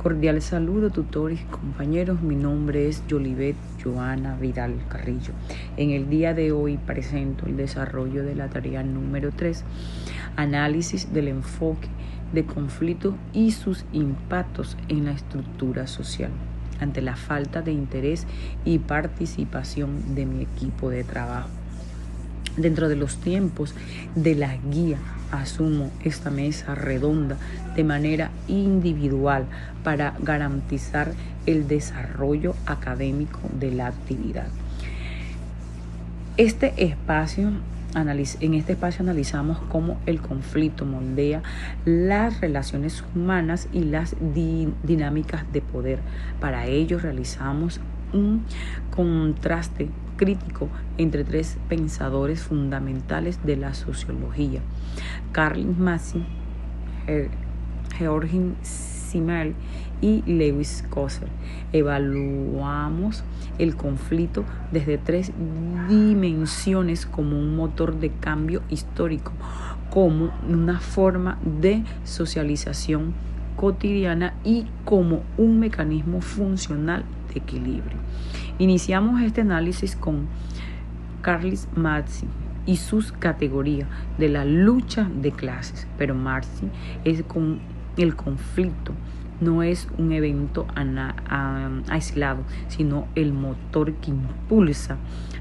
Cordial saludo, tutores y compañeros. Mi nombre es Yolivet Joana Vidal Carrillo. En el día de hoy presento el desarrollo de la tarea número 3, análisis del enfoque de conflictos y sus impactos en la estructura social, ante la falta de interés y participación de mi equipo de trabajo. Dentro de los tiempos de la guía, asumo esta mesa redonda de manera individual para garantizar el desarrollo académico de la actividad. En este espacio analizamos cómo el conflicto moldea las relaciones humanas y las dinámicas de poder. Para ello realizamos un contraste crítico entre tres pensadores fundamentales de la sociología: Karl Marx, Georg Simmel y Lewis Coser. Evaluamos el conflicto desde tres dimensiones: como un motor de cambio histórico, como una forma de socialización cotidiana y como un mecanismo funcional de equilibrio. Iniciamos este análisis con Karl Marx y sus categorías de la lucha de clases, pero Marx es con el conflicto. No es un evento aislado, sino el motor que impulsa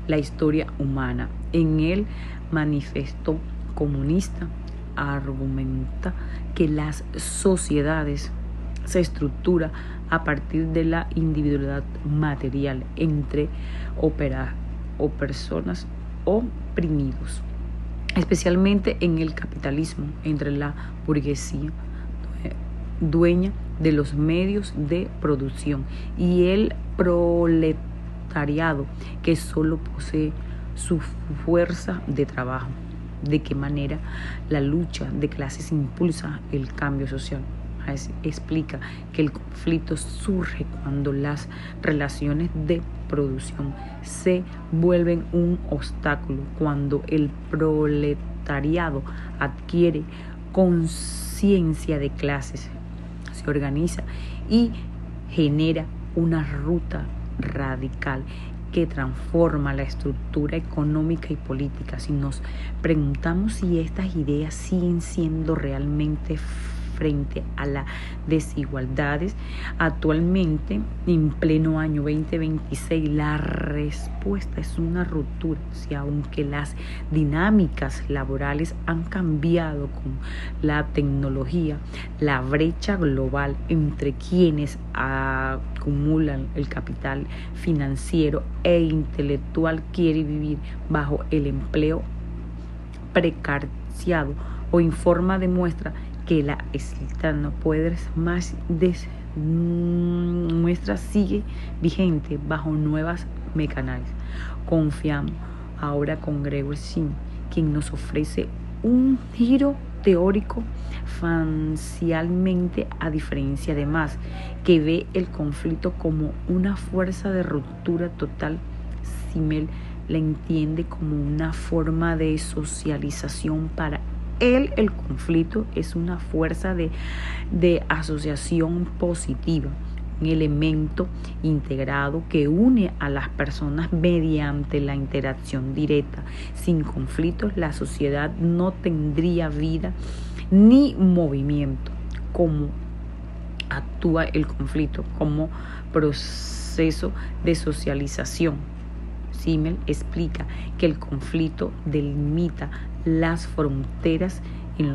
la historia humana. En el manifiesto comunista argumenta que las sociedades se estructuran a partir de la individualidad material entre personas oprimidos, especialmente en el capitalismo, entre la burguesía dueña de los medios de producción y el proletariado que solo posee su fuerza de trabajo. ¿De qué manera la lucha de clases impulsa el cambio social? Explica que el conflicto surge cuando las relaciones de producción se vuelven un obstáculo, cuando el proletariado adquiere conciencia de clases, se organiza y genera una ruta radical que transforma la estructura económica y política. Si nos preguntamos si estas ideas siguen siendo realmente frente a las desigualdades actualmente, en pleno año 2026, la respuesta es una ruptura. Si aunque las dinámicas laborales han cambiado con la tecnología, la brecha global entre quienes acumulan el capital financiero e intelectual quiere vivir bajo el empleo precariado o informa demuestra que la existencia no puede más muestra sigue vigente bajo nuevas mecanismos. Confiamos ahora con Gregor Simmel, quien nos ofrece un giro teórico facialmente, a diferencia de Marx, que ve el conflicto como una fuerza de ruptura total. Simmel la entiende como una forma de socialización. Para él, el conflicto es una fuerza de asociación positiva, un elemento integrado que une a las personas mediante la interacción directa. Sin conflictos, la sociedad no tendría vida ni movimiento. ¿Cómo actúa el conflicto? Como proceso de socialización. Simmel explica que el conflicto delimita las fronteras en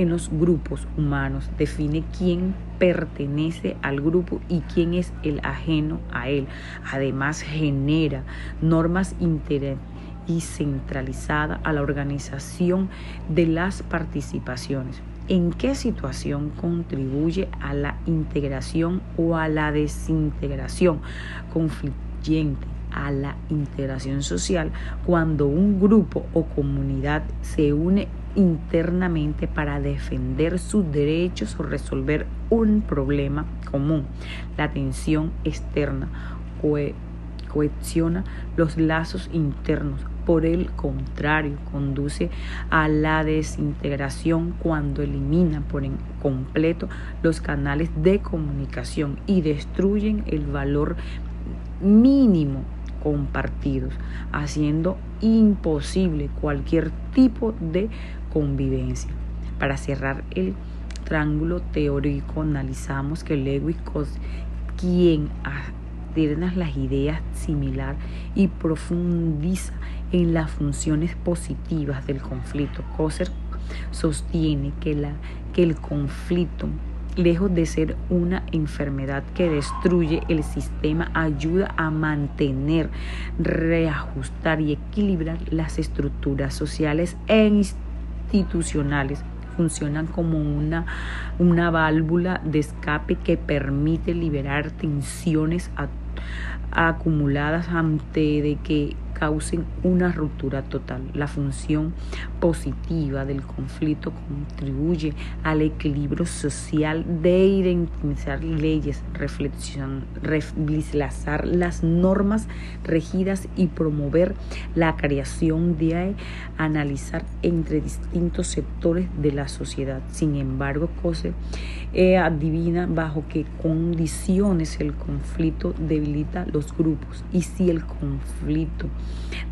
los grupos humanos, define quién pertenece al grupo y quién es el ajeno a él. Además, genera normas y centralizada a la organización de las participaciones. ¿En qué situación contribuye a la integración o a la desintegración confluyente? A la integración social, cuando un grupo o comunidad se une internamente para defender sus derechos o resolver un problema común. La tensión externa cohesiona los lazos internos. Por el contrario, conduce a la desintegración cuando elimina por completo los canales de comunicación y destruyen el valor mínimo compartidos, haciendo imposible cualquier tipo de convivencia. Para cerrar el triángulo teórico, analizamos que Lewis, quien alterna las ideas similar y profundiza en las funciones positivas del conflicto. Coser sostiene que el conflicto, lejos de ser una enfermedad que destruye el sistema, ayuda a mantener, reajustar y equilibrar las estructuras sociales e institucionales. Funcionan como una válvula de escape que permite liberar tensiones acumuladas antes de que causen una ruptura total. La función positiva del conflicto contribuye al equilibrio social de identificar leyes, revisar las normas rígidas y promover la creación de analizar entre distintos sectores de la sociedad. Sin embargo, Coser adivina bajo qué condiciones el conflicto debilita los grupos y si el conflicto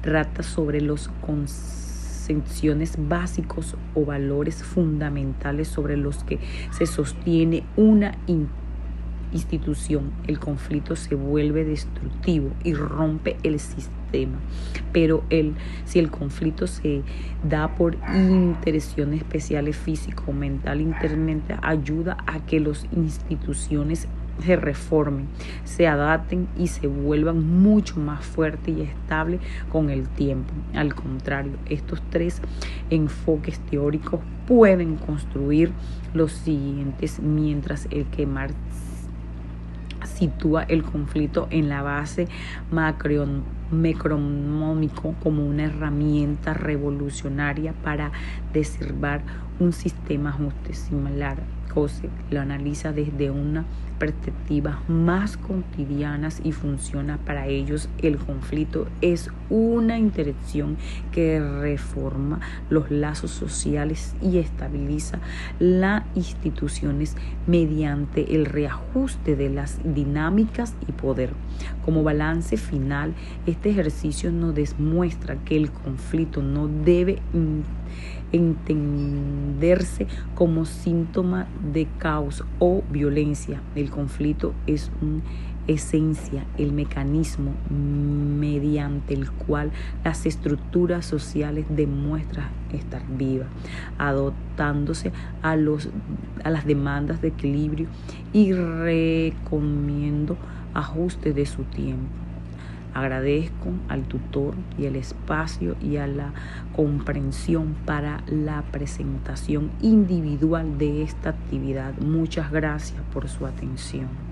trata sobre los concepciones básicos o valores fundamentales sobre los que se sostiene una institución, el conflicto se vuelve destructivo y rompe el sistema. Pero si el conflicto se da por intenciones especiales físico o mental internamente, ayuda a que las instituciones se reformen, se adapten y se vuelvan mucho más fuertes y estables con el tiempo. Al contrario, estos tres enfoques teóricos pueden construir los siguientes, mientras el que Marx sitúa el conflicto en la base macroeconómico como una herramienta revolucionaria para preservar un sistema justo similar. Coser lo analiza desde una perspectiva más cotidiana y funciona para ellos. El conflicto es una interacción que reforma los lazos sociales y estabiliza las instituciones mediante el reajuste de las dinámicas y poder. Como balance final, este ejercicio nos demuestra que el conflicto no debe entenderse como síntoma de caos o violencia. El conflicto es en esencia el mecanismo mediante el cual las estructuras sociales demuestran estar vivas, adaptándose a las demandas de equilibrio y recomiendo ajustes de su tiempo. Agradezco al tutor y el espacio y a la comprensión para la presentación individual de esta actividad. Muchas gracias por su atención.